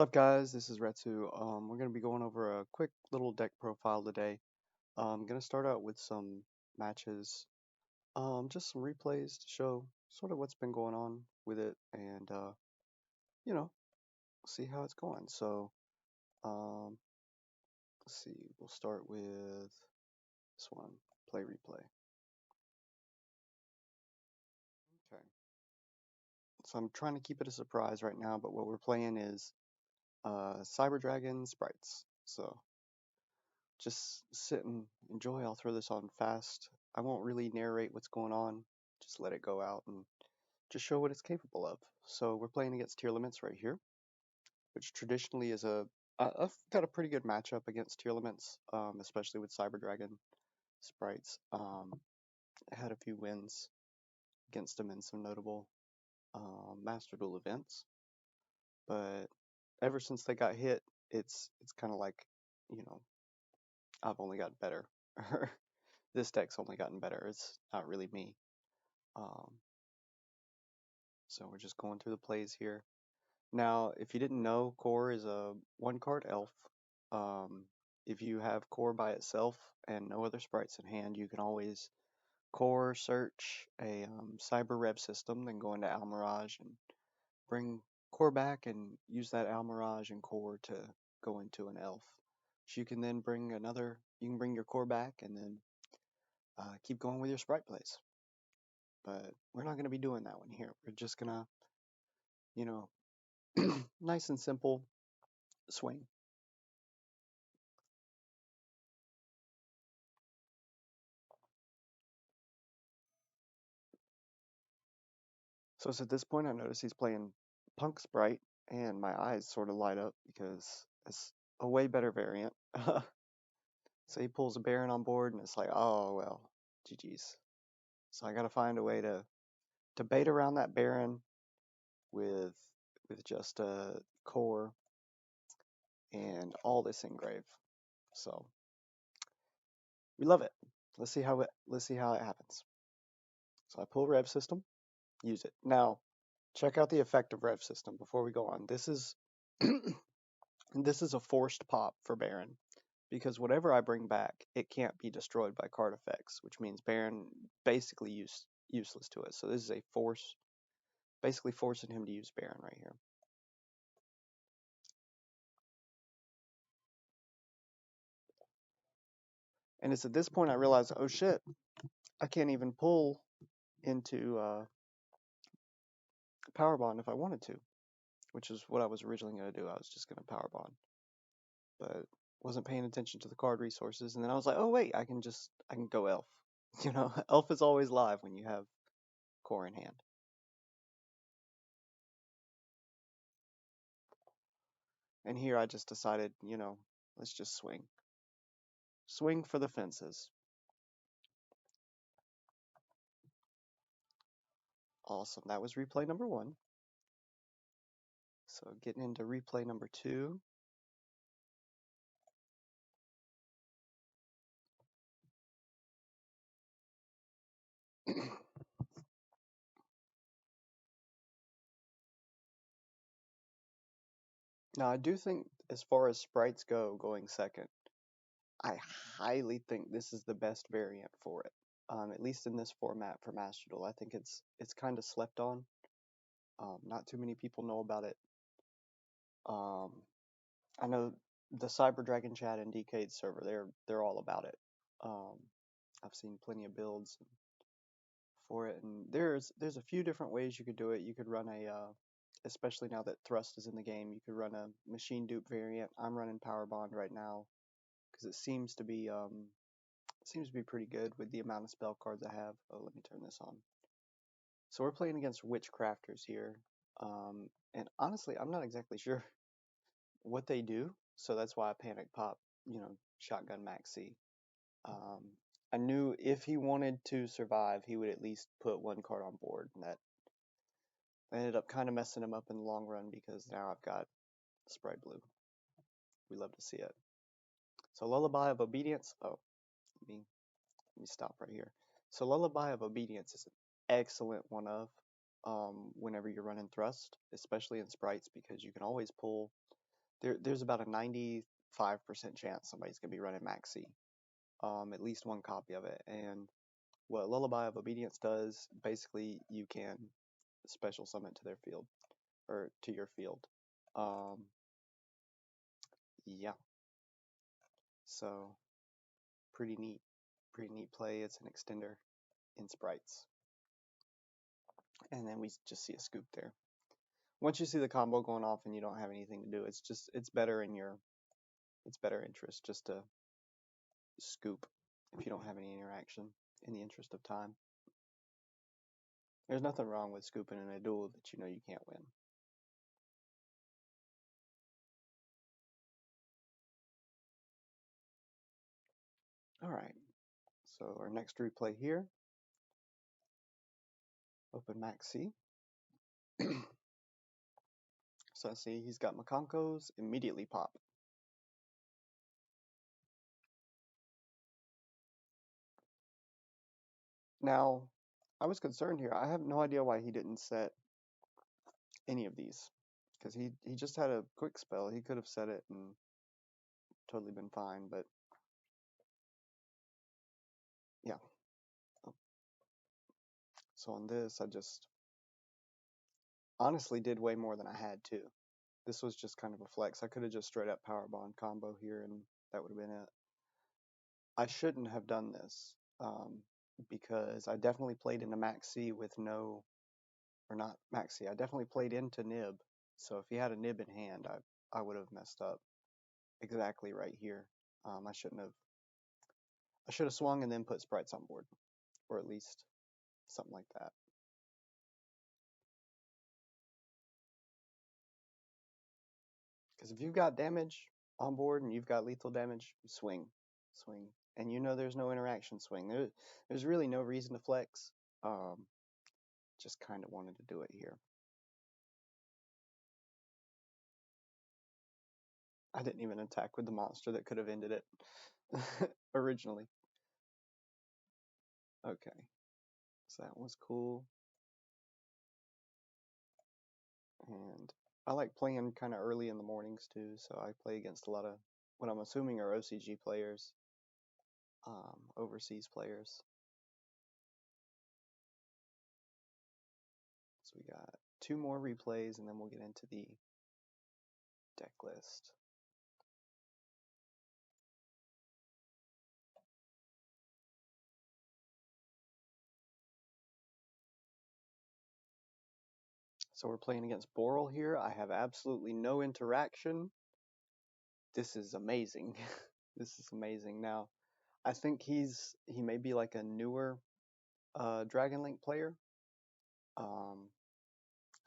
What's up, guys? This is Retsu. We're going to be going over a quick little deck profile today. I'm going to start out with some matches, just some replays to show sort of what's been going on with it and, you know, see how it's going. So, um, let's see, we'll start with this one, play replay. Okay, so I'm trying to keep it a surprise right now, but what we're playing is Cyber Dragon Sprites. So, just sit and enjoy. I'll throw this on fast. I won't really narrate what's going on. Just let it go out and just show what it's capable of. So we're playing against tier limits right here, which traditionally is I've got a pretty good matchup against tier limits, especially with Cyber Dragon sprites. I had a few wins against them in some notable Master Duel events, but ever since they got hit, it's kind of like, you know, I've only gotten better. This deck's only gotten better. It's not really me. Um, so we're just going through the plays here. Now, if you didn't know, Core is a one card elf. Um, if you have Core by itself and no other sprites in hand, you can always Core search a Cyber Rev system, then go into Almirage and bring Core back and use that Almirage and Core to go into an elf. So you can then bring you can bring your Core back and then keep going with your sprite plays. But we're not going to be doing that one here. We're just going to, you know, nice and simple swing. So it's at this point I notice he's playing Punk Sprite, and my eyes sort of light up because it's a way better variant. So he pulls a Baron on board, and it's like, oh well, GG's. So I got to find a way to bait around that Baron with just a core and all this engrave. So we love it. Let's see how it happens. So I pull Rev System, use it. Now check out the effect of Rev System before we go on. This is this is a forced pop for Baron because whatever I bring back, it can't be destroyed by card effects, which means Baron basically useless to us. So this is a force, basically forcing him to use Baron right here. And it's at this point I realize, oh shit, I can't even pull into Power Bond if I wanted to, which is what I was originally going to do. I was just going to Power Bond, but wasn't paying attention to the card resources. And then I was like, oh wait, I can go Elf. You know, Elf is always live when you have Core in hand. And here I just decided, you know, let's just swing. Swing for the fences. Awesome. That was replay number 1. So getting into replay number 2. Now I do think as far as sprites go going second, I highly think this is the best variant for it. At least in this format for Master Duel. I think it's kind of slept on. Not too many people know about it. I know the Cyber Dragon chat and DK's server, they're all about it. I've seen plenty of builds for it, and there's a few different ways you could do it. You could run especially now that Thrust is in the game, you could run a machine dupe variant. I'm running Power Bond right now because it seems to be pretty good with the amount of spell cards I have. Oh, let me turn this on. So we're playing against Witchcrafters here, and honestly, I'm not exactly sure what they do, so that's why I panic pop, Shotgun Maxi. Um, I knew if he wanted to survive, he would at least put one card on board, and that ended up kind of messing him up in the long run because now I've got Spright Blue. We love to see it. So Lullaby of Obedience. Oh, let me stop right here. So Lullaby of Obedience is an excellent one of whenever you're running Thrust, especially in sprites, because you can always pull there's about a 95% chance somebody's gonna be running Maxi. At least one copy of it. And what Lullaby of Obedience does, basically you can special summon to their field or to your field. Yeah. So pretty neat. Pretty neat play. It's an extender in sprites. And then we just see a scoop there. Once you see the combo going off and you don't have anything to do, it's better in your better interest just to scoop if you don't have any interaction in the interest of time. There's nothing wrong with scooping in a duel that you know you can't win. Alright, so our next replay here, open Maxi. So I see he's got Makonkos, immediately pop. Now, I was concerned here. I have no idea why he didn't set any of these. Because he just had a quick spell. He could have set it and totally been fine, but yeah. So on this, I just honestly did way more than I had to. This was just kind of a flex. I could have just straight up power bond combo here and that would have been it. I shouldn't have done this because I definitely played into Maxi with no, or not Maxi, I definitely played into Nib. So if he had a Nib in hand, I would have messed up exactly right here. I should have swung and then put sprites on board, or at least something like that. Because if you've got damage on board and you've got lethal damage, swing. And you know there's no interaction, swing. There's really no reason to flex. Just kind of wanted to do it here. I didn't even attack with the monster that could have ended it originally. Okay, so that was cool. And I like playing kind of early in the mornings too, so I play against a lot of what I'm assuming are OCG players, overseas players. So we got 2 more replays and then we'll get into the deck list. So we're playing against Boral here. I have absolutely no interaction. This is amazing. This is amazing. Now, I think he may be like a newer Dragon Link player.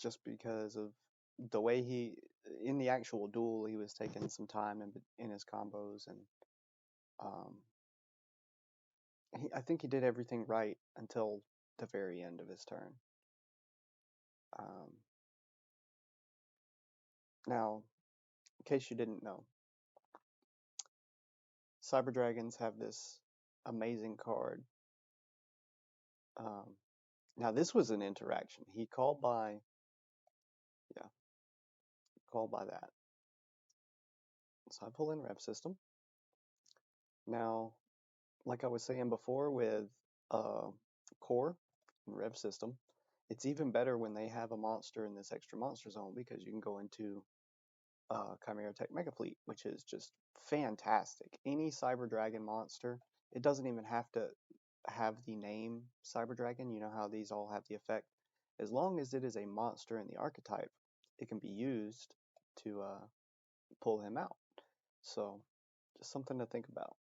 Just because of the way in the actual duel, he was taking some time in his combos, and I think he did everything right until the very end of his turn. Now, in case you didn't know, Cyber Dragons have this amazing card. Now this was an interaction. He called by that. So I pull in Rev System. Now, like I was saying before with Core and Rev System, it's even better when they have a monster in this extra monster zone because you can go into Chimera Tech Mega Fleet, which is just fantastic. Any Cyber Dragon monster, it doesn't even have to have the name Cyber Dragon. You know how these all have the effect. As long as it is a monster in the archetype, it can be used to pull him out. So just something to think about.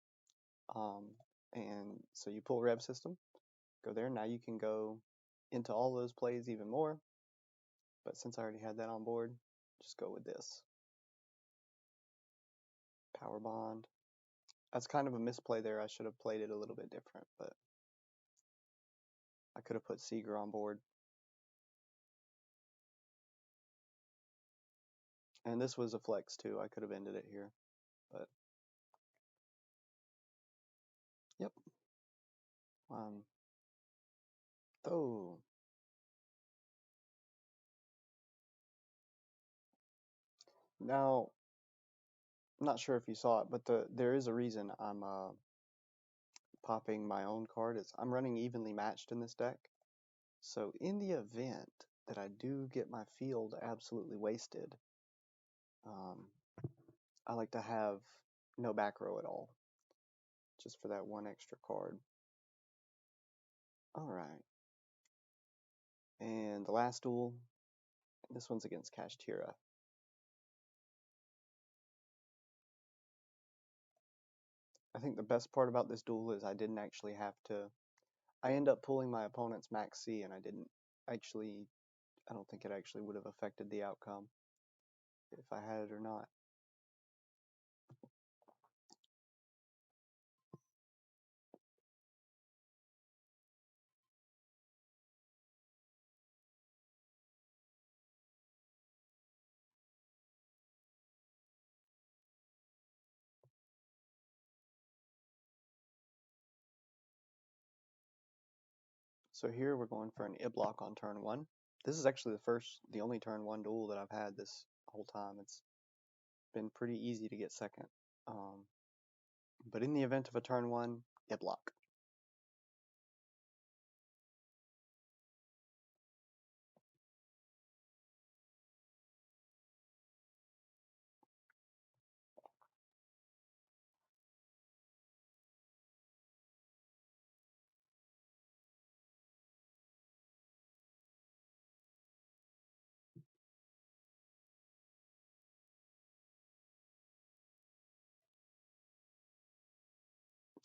And so you pull Rev System, go there. Now you can go into all those plays even more. But since I already had that on board, just go with this. Power Bond. That's kind of a misplay there. I should have played it a little bit different, but I could have put Seeger on board. And this was a flex too. I could have ended it here, but yep. Oh. Now, I'm not sure if you saw it, but there is a reason I'm popping my own card. Is I'm running evenly matched in this deck. So in the event that I do get my field absolutely wasted, um, I like to have no back row at all, just for that one extra card. Alright, and the last duel, this one's against Kashtira. I think the best part about this duel is I didn't actually have to, I end up pulling my opponent's max C and I didn't actually, I don't think it actually would have affected the outcome if I had it or not. So here we're going for an Iblock on turn 1. This is actually the only turn 1 duel that I've had this whole time. It's been pretty easy to get second. But in the event of a turn 1, Iblock.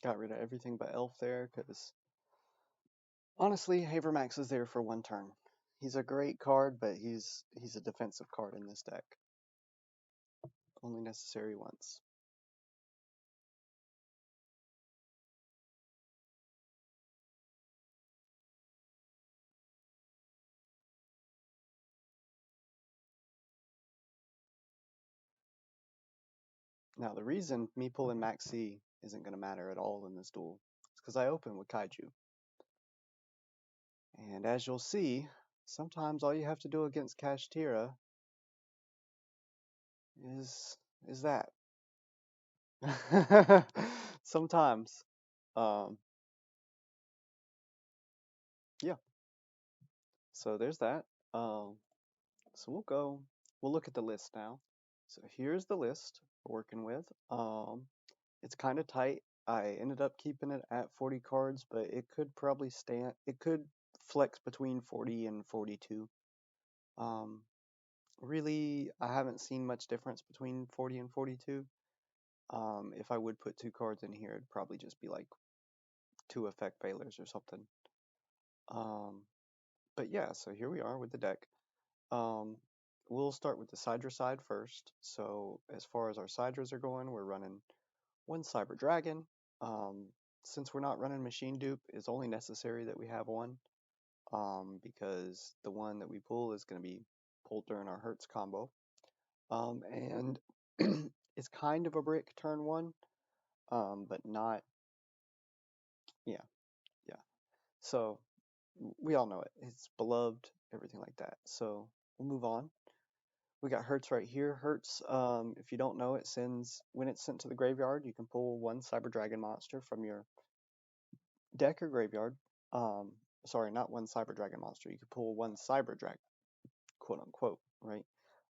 Got rid of everything but Elf there, because honestly, Havermax is there for one turn. He's a great card, but he's a defensive card in this deck. Only necessary once. Now, the reason me pulling Max C isn't going to matter at all in this duel is because I open with Kaiju. And as you'll see, sometimes all you have to do against Kashtira is that. Sometimes. Um, yeah. So there's that. So we'll look at the list now. So here's the list we're working with. It's kind of tight. I ended up keeping it at 40 cards, but it could probably it could flex between 40 and 42. Really, I haven't seen much difference between 40 and 42. If I would put 2 cards in here, it'd probably just be like 2 effect failures or something. But yeah, so here we are with the deck. We'll start with the Sidra side first. So as far as our Sidras are going, we're running 1 Cyber Dragon. Since we're not running Machine Dupe, it's only necessary that we have 1. Because the one that we pull is going to be pulled during our Hertz combo. And it's kind of a brick turn 1, but not, yeah, yeah. So we all know it. It's beloved, everything like that. So we'll move on. We got Hertz right here. Hertz, if you don't know, when it's sent to the graveyard, you can pull 1 Cyber Dragon monster from your deck or graveyard. Sorry, not 1 Cyber Dragon monster. You can pull 1 Cyber Dragon, quote unquote, right?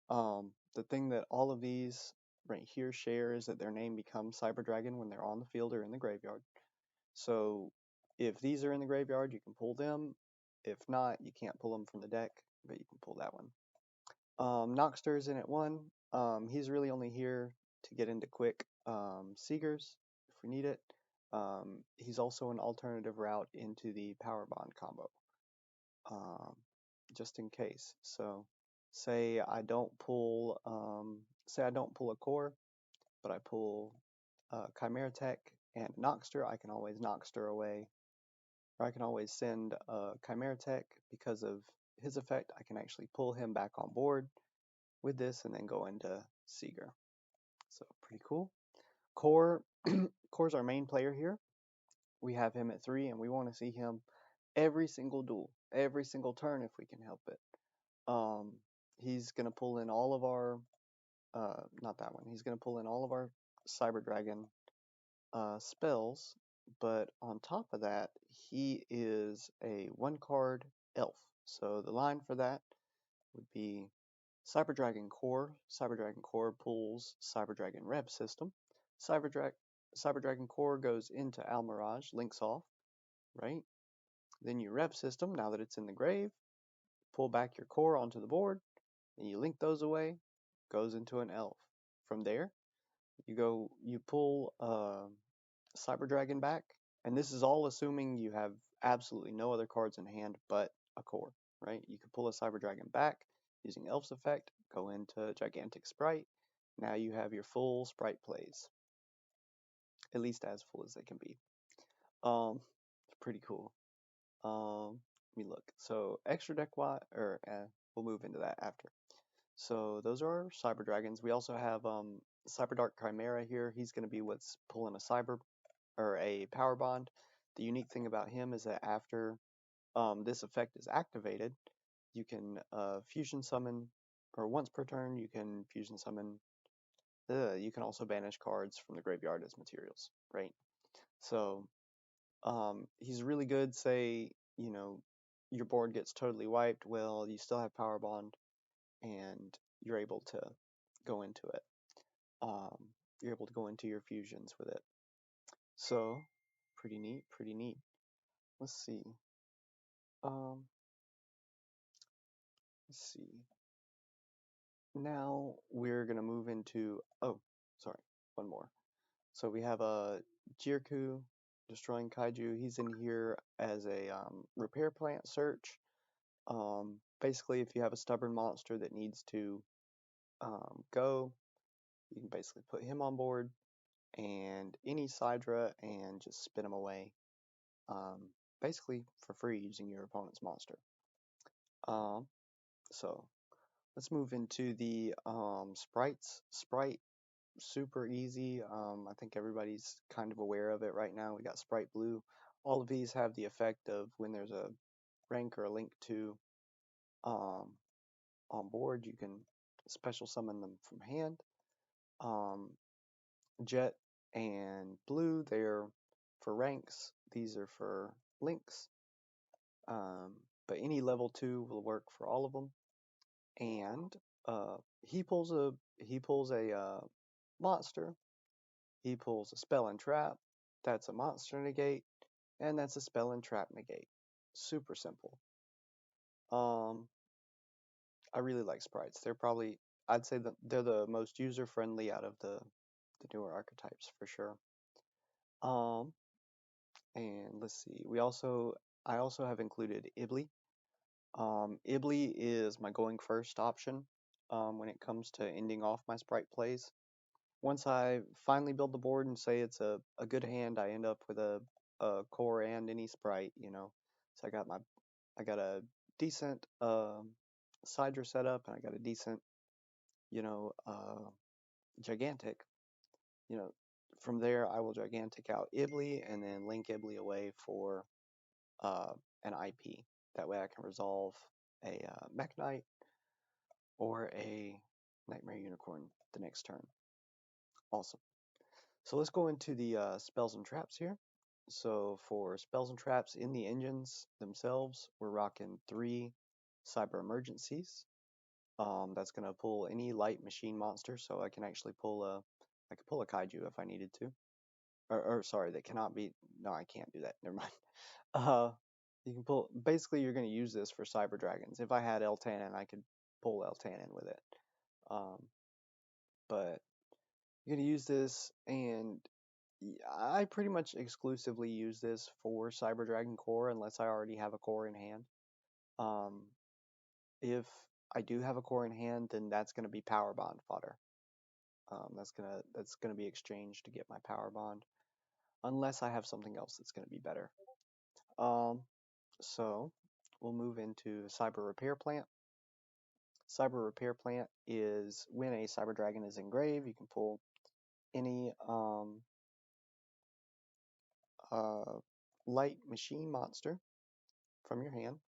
The thing that all of these right here share is that their name becomes Cyber Dragon when they're on the field or in the graveyard. So if these are in the graveyard, you can pull them. If not, you can't pull them from the deck, but you can pull that one. Noxter is in at 1. He's really only here to get into quick Seegers if we need it. He's also an alternative route into the Power Bond combo, just in case. So say I don't pull a core, but I pull Chimera Tech and Noxter, I can always Noxter away, or I can always send Chimera Tech. Because of his effect, I can actually pull him back on board with this and then go into Seeger. So pretty cool. Core, Core's our main player here. We have him at 3, and we want to see him every single duel, every single turn if we can help it. He's gonna pull in all of our not that one. He's going to pull in all of our Cyber Dragon spells, but on top of that, he is a 1-card elf. So the line for that would be Cyber Dragon Core. Cyber Dragon Core pulls Cyber Dragon Rev system. Cyber Dragon Core goes into Almirage, links off, right? Then your Rev system, now that it's in the grave, pull back your core onto the board, and you link those away, goes into an elf. From there, you pull Cyber Dragon back, and this is all assuming you have absolutely no other cards in hand but a core, right? You can pull a Cyber Dragon back using Elf's effect, go into Gigantic Spright. Now you have your full Spright plays, at least as full as they can be. It's pretty cool. Let me look. So extra deck wise, we'll move into that after. So those are our Cyber Dragons. We also have Cyber Dark Chimera here. He's going to be what's pulling a Cyber or a Power Bond. The unique thing about him is that after this effect is activated, you can fusion summon, or once per turn, you can fusion summon. You can also banish cards from the graveyard as materials, right? So he's really good. Say your board gets totally wiped. Well, you still have Power Bond, and you're able to go into it. You're able to go into your fusions with it. So pretty neat, pretty neat. Let's see. Um, let's see. Now we're gonna move into. Oh, sorry, one more. So we have a Jirku, destroying kaiju. He's in here as a repair plant search. Basically, if you have a stubborn monster that needs to go, you can basically put him on board and any Sidra and just spin him away, basically for free using your opponent's monster. So let's move into the sprites. Spright, super easy. I think everybody's kind of aware of it right now. We got Spright Blue. All of these have the effect of when there's a rank or a link to on board, you can special summon them from hand. Jet and Blue, they're for ranks. These are for links. But any level 2 will work for all of them. And he pulls a monster. He pulls a spell and trap. That's a monster negate, and that's a spell and trap negate. Super simple. I really like sprites. I'd say that they're the most user friendly out of the newer archetypes for sure. And let's see. I also have included Ibli. Ibli is my going first option when it comes to ending off my Spright plays. Once I finally build the board and say it's a good hand, I end up with a core and any Spright, So I got a decent Sidra setup, and I got a decent, gigantic. From there I will gigantic out Ibli and then link Ibli away for an IP. That way I can resolve a Mech Knight or a Nightmare Unicorn the next turn. Awesome. So let's go into the spells and traps here. So for spells and traps in the engines themselves, we're rocking 3 Cyber Emergencies. That's gonna pull any light machine monster, so I can actually I could pull a kaiju if I needed to. Or sorry, that cannot be. No, I can't do that. Never mind. You can pull. Basically, you're gonna use this for Cyber Dragons. If I had Eltanin, I could pull Eltanin with it. But you're gonna use this, and I pretty much exclusively use this for Cyber Dragon Core unless I already have a core in hand. If I do have a core in hand, then that's gonna be Power Bond fodder. That's gonna be exchanged to get my Power Bond, unless I have something else that's gonna be better. So we'll move into Cyber Repair Plant. Cyber Repair Plant is when a Cyber Dragon is engraved, you can pull any light machine monster from your hand,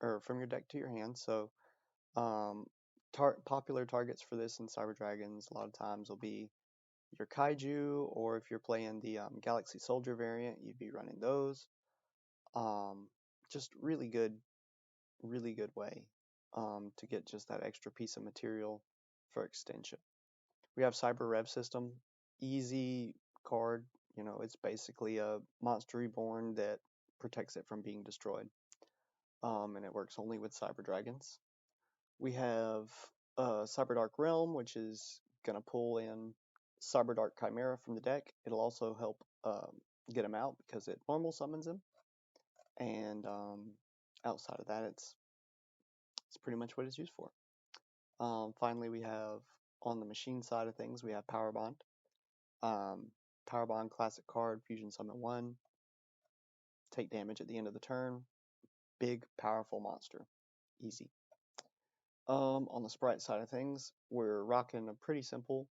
or from your deck to your hand. So popular targets for this in Cyber Dragons a lot of times will be your kaiju, or if you're playing the Galaxy Soldier variant, you'd be running those. Um, just really good way to get just that extra piece of material for extension. We have Cyber Rev System, easy card. You know, it's basically a monster reborn that protects it from being destroyed. And it works only with Cyber Dragons. We have Cyber Dark Realm, which is going to pull in Cyber Dark Chimera from the deck. It'll also help get him out because it normal summons him. And outside of that, it's pretty much what it's used for. Finally, we have on the machine side of things, we have Power Bond. Power Bond classic card, Fusion Summon 1. Take damage at the end of the turn. Big, powerful monster. Easy. On the Spright side of things, we're rocking a pretty simple.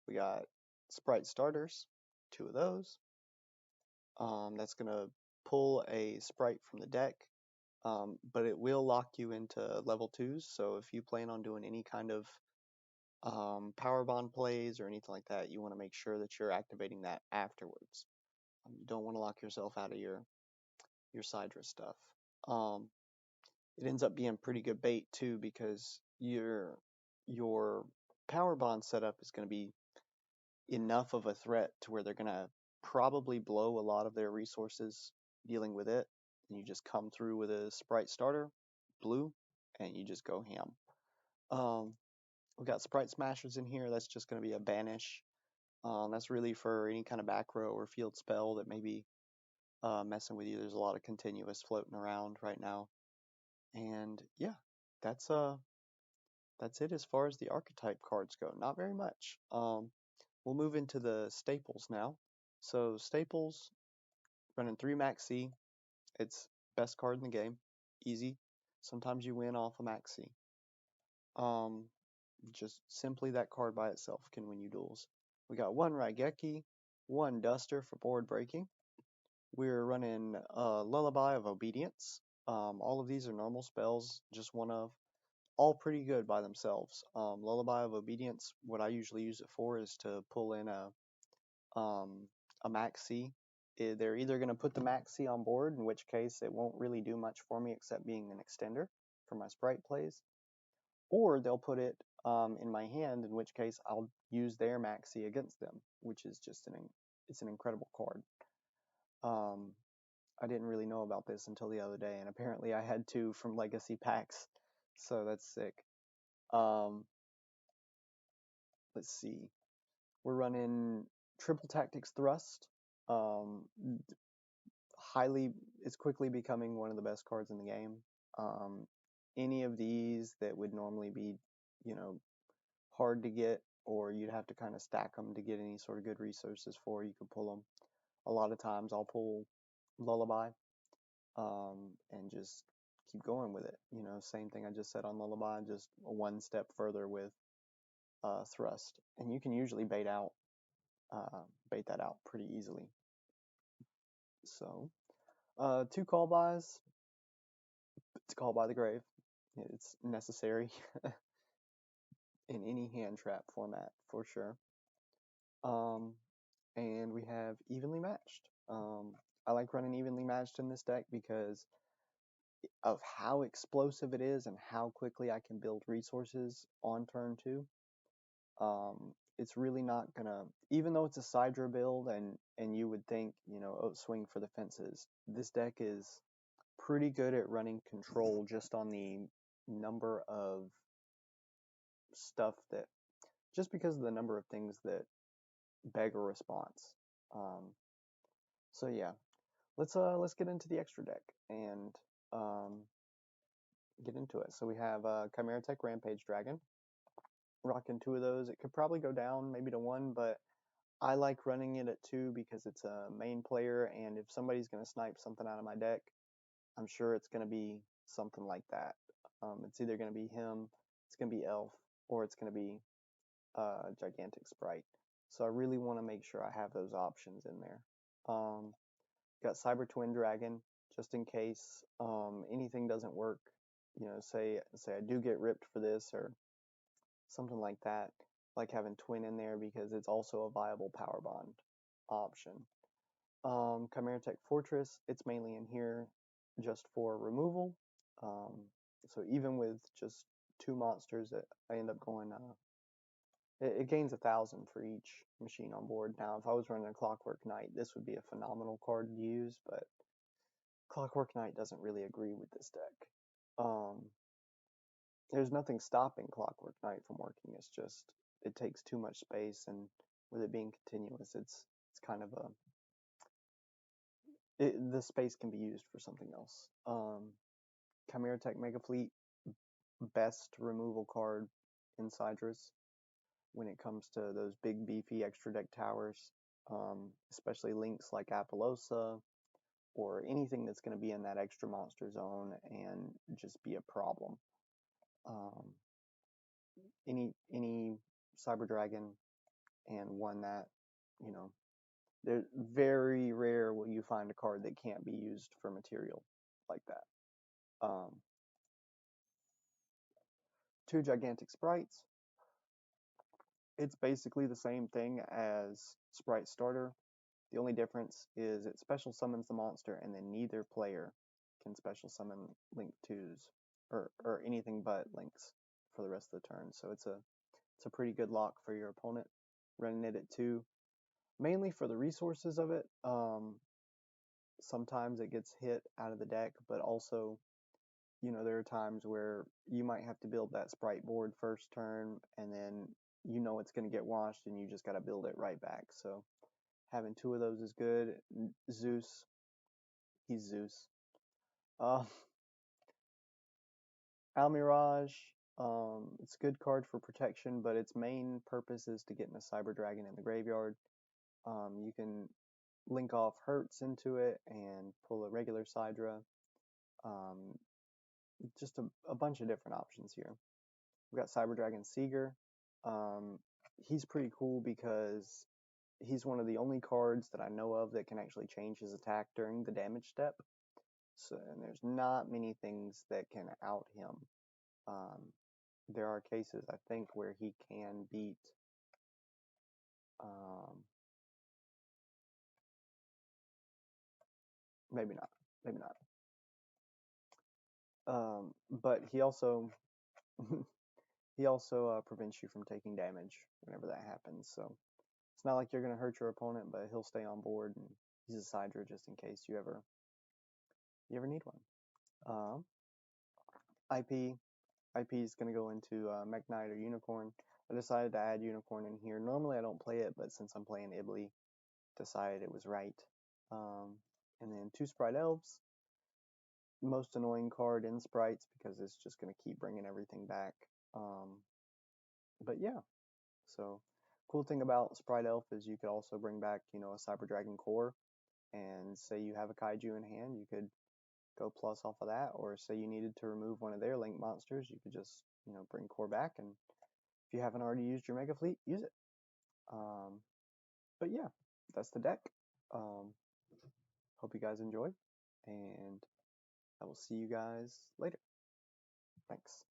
We got Spright starters, 2 of those. That's going to pull a Spright from the deck, but it will lock you into level 2s. So if you plan on doing any kind of power bond plays or anything like that, you want to make sure that you're activating that afterwards. You don't want to lock yourself out of your Sidra stuff. It ends up being pretty good bait too, because your power bond setup is going to be enough of a threat to where they're going to probably blow a lot of their resources dealing with it, and you just come through with a Spright starter, blue, and you just go ham. We've got Spright Smashers in here. That's just going to be a banish. That's really for any kind of back row or field spell that may be messing with you. There's a lot of continuous floating around right now. And yeah, that's it as far as the archetype cards go. Not very much. We'll move into the staples now. So staples, running 3 Max C. It's best card in the game. Easy. Sometimes you win off a Max C. Just simply that card by itself can win you duels. We got 1 Raigeki, 1 Duster for board breaking. We're running Lullaby of Obedience. All of these are normal spells, just one of. All pretty good by themselves. Lullaby of Obedience, what I usually use it for is to pull in a Max C. They're either going to put the Max C on board, in which case it won't really do much for me except being an extender for my Spright plays, or they'll put it in my hand, in which case I'll use their Max C against them, which is just it's an incredible card. I didn't really know about this until the other day, and apparently I had 2 from Legacy packs, so that's sick. Let's see. We're running Triple Tactics Thrust. It's quickly becoming one of the best cards in the game. Any of these that would normally be, you know, hard to get, or you'd have to kind of stack them to get any sort of good resources for, you can pull them. A lot of times I'll pull Lullaby, and just keep going with it. You know, same thing I just said on Lullaby, just one step further with Thrust, and you can usually bait that out pretty easily. So, 2 call bys. It's Call by the Grave. It's necessary in any hand trap format for sure. And we have Evenly Matched. I like running Evenly Matched in this deck because of how explosive it is and how quickly I can build resources on turn 2. It's really not gonna, even though it's a Sidra build and you would think, you know, oh, swing for the fences, this deck is pretty good at running control just on the number of stuff that, just because of the number of things that beg a response. So yeah, let's get into the extra deck and get into it. So we have Chimera Tech Rampage Dragon. Rocking 2 of those. It could probably go down maybe to 1, but I like running it at 2 because it's a main player, and if somebody's going to snipe something out of my deck, I'm sure it's going to be something like that. It's either going to be him, it's going to be Elf, or it's going to be Gigantic Spright. So I really want to make sure I have those options in there. Got Cyber Twin Dragon, just in case anything doesn't work. You know, say I do get ripped for this, or something like that, like having Twin in there because it's also a viable power bond option. Chimera Tech Fortress, it's mainly in here just for removal. So even with just 2 monsters, I end up going, it gains 1,000 for each machine on board. Now, if I was running a Clockwork Knight, this would be a phenomenal card to use, but Clockwork Knight doesn't really agree with this deck. There's nothing stopping Clockwork Knight from working. It's just it takes too much space, and with it being continuous, it's kind of the space can be used for something else. Chimera Tech Mega Fleet, best removal card in Sidrus when it comes to those big beefy extra deck towers, especially links like Apollosa or anything that's going to be in that extra monster zone and just be a problem. Any Cyber Dragon and one that, you know, they're very rare will you find a card that can't be used for material like that. 2 gigantic sprites. It's basically the same thing as Sprite Starter. The only difference is it special summons the monster, and then neither player can special summon Link 2s or anything but Links for the rest of the turn. So it's a pretty good lock for your opponent. Running it at 2, mainly for the resources of it. Sometimes it gets hit out of the deck, but also, you know, there are times where you might have to build that Sprite board first turn, and then you know it's going to get washed, and you just got to build it right back. So having 2 of those is good. Zeus, he's Zeus. Almirage, it's a good card for protection, but its main purpose is to get in a Cyber Dragon in the graveyard. You can link off Hertz into it and pull a regular Sidra. Just a bunch of different options here. We've got Cyber Dragon Seeger. He's pretty cool because he's one of the only cards that I know of that can actually change his attack during the damage step. So, and there's not many things that can out him. There are cases, I think, where he can beat maybe not. But he also prevents you from taking damage whenever that happens. So it's not like you're going to hurt your opponent, but he'll stay on board, and he's a Sidra just in case you ever need one. IP is going to go into Mech Knight or Unicorn. I decided to add Unicorn in here. Normally I don't play it, but since I'm playing Ibly, decided it was right. And then 2 Sprite Elves. Most annoying card in Sprites because it's just going to keep bringing everything back. But yeah, so cool thing about Sprite Elf is you could also bring back, you know, a Cyber Dragon core, and say you have a Kaiju in hand, you could go plus off of that, or say you needed to remove one of their Link monsters, you could just, you know, bring core back, and if you haven't already used your Mega Fleet, use it. But yeah, that's the deck. Hope you guys enjoy, and I will see you guys later. Thanks.